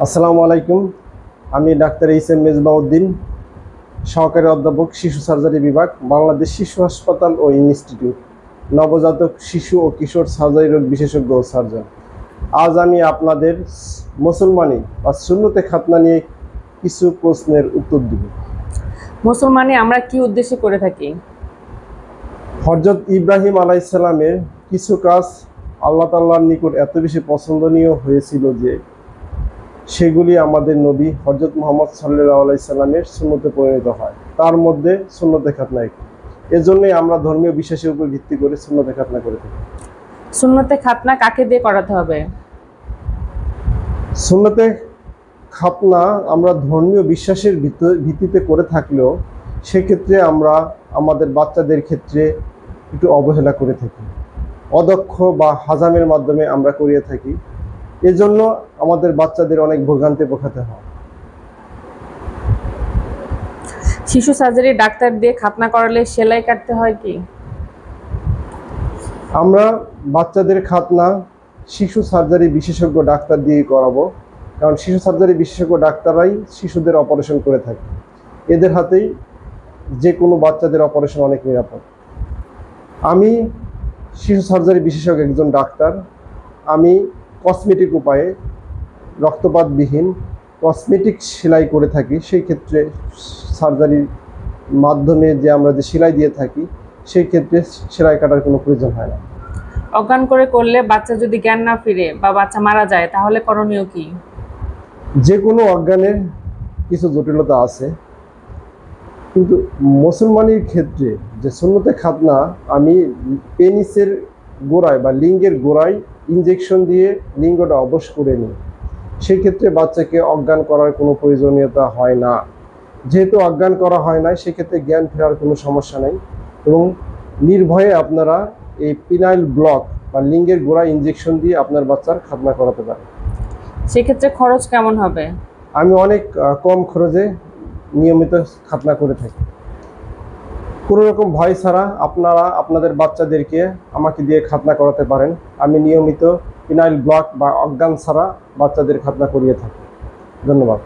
আসসালামু আলাইকুম। আমি ডাক্তার এইচ.এম. মেজবাউদ্দিন, সহকারী অধ্যাপক, শিশু সার্জারি বিভাগ, বাংলাদেশ শিশু হাসপাতাল ও ইনস্টিটিউট, নবজাতক শিশু ও কিশোর সার্জারি রোগ বিশেষজ্ঞ ও সার্জন। আজ আমি আপনাদের মুসলমানি বা সুন্নতে খাতনা নিয়ে কিছু প্রশ্নের উত্তর দিব। মুসলমানে আমরা কি উদ্দেশ্যে করে থাকি? হযরত ইব্রাহিম আলাইহিস সালামের কিছু কাজ আল্লাহ তাআলার নিকট এত বেশি পছন্দনীয় হয়েছিল যে সেগুলি আমাদের নবী হযরত মুহাম্মদ সাল্লাল্লাহু আলাইহি সাল্লামের সুন্নতে পরিণত হয়। তার মধ্যে সুন্নতে খাতনা একটি। এজন্যই আমরা ধর্মীয় বিশ্বাসের উপর ভিত্তি করে সুন্নতে খাতনা করে থাকি। সুন্নতে খাতনা কাকে দিয়ে করাতে হবে? সুন্নতে খাতনা আমরা ধর্মীয় বিশ্বাসের ভিত্তিতে করে থাকলেও সেক্ষেত্রে আমরা আমাদের বাচ্চাদের ক্ষেত্রে একটু অবহেলা করে থাকি, অদক্ষ বা হাজামের মাধ্যমে আমরা করিয়ে থাকি। এজন্য আমাদের বাচ্চাদের অনেক ভোগান্তি পোহাতে হয়। শিশু সার্জারি ডাক্তার দিয়ে খাতনা করালে সেলাই কাটতে হয় কি? আমরা বাচ্চাদের খাতনা শিশু সার্জারি বিশেষজ্ঞ ডাক্তার দিয়ে করাবো, কারণ শিশু সার্জারি বিশেষজ্ঞ ডাক্তাররাই শিশুদের অপারেশন করে থাকে। এদের হাতেই যে কোনো বাচ্চাদের অপারেশন অনেক নিরাপদ। আমি শিশু সার্জারি বিশেষজ্ঞ একজন ডাক্তার। আমি কসমেটিক উপায়ে রক্তপাতবিহীন কসমেটিক সেলাই করে থাকি। সেই ক্ষেত্রে সার্জারির মাধ্যমে যে আমরা যে সেলাই দিয়ে থাকি সেই ক্ষেত্রে সেলাই কাটার কোনো প্রয়োজন হয় না। অজ্ঞান করে করলে বাচ্চা যদি জ্ঞান না ফিরে বা বাচ্চা মারা যায় তাহলে করণীয় কি? যে কোনো অজ্ঞানের কিছু জটিলতা আছে, কিন্তু মুসলমানের ক্ষেত্রে যে সুন্নতে খাতনা আমি পেনিসের গোড়ায় বা লিঙ্গের গোড়ায় ইনজেকশন দিয়ে লিঙ্গটা অবশ করে নিই। সেক্ষেত্রে বাচ্চাকে অজ্ঞান করার কোনো প্রয়োজনীয়তা হয় না। যেহেতু অজ্ঞান করা হয় না, সেক্ষেত্রে জ্ঞান ফেরার কোনো সমস্যা নেই এবং নির্ভয়ে আপনারা এই পিনাইল ব্লক বা লিঙ্গের গোড়ায় ইনজেকশন দিয়ে আপনার বাচ্চার খাতনা করাতে পারেন। সেক্ষেত্রে খরচ কেমন হবে? আমি অনেক কম খরচে নিয়মিত খাতনা করে থাকি। কোনো রকম ভয় ছাড়া আপনারা আপনাদের বাচ্চাদেরকে আমাকে দিয়ে খাতনা করাতে পারেন। আমি নিয়মিত পিনাইল ব্লক বা অজ্ঞান ছাড়া বাচ্চাদের খাতনা করিয়ে থাকি। ধন্যবাদ।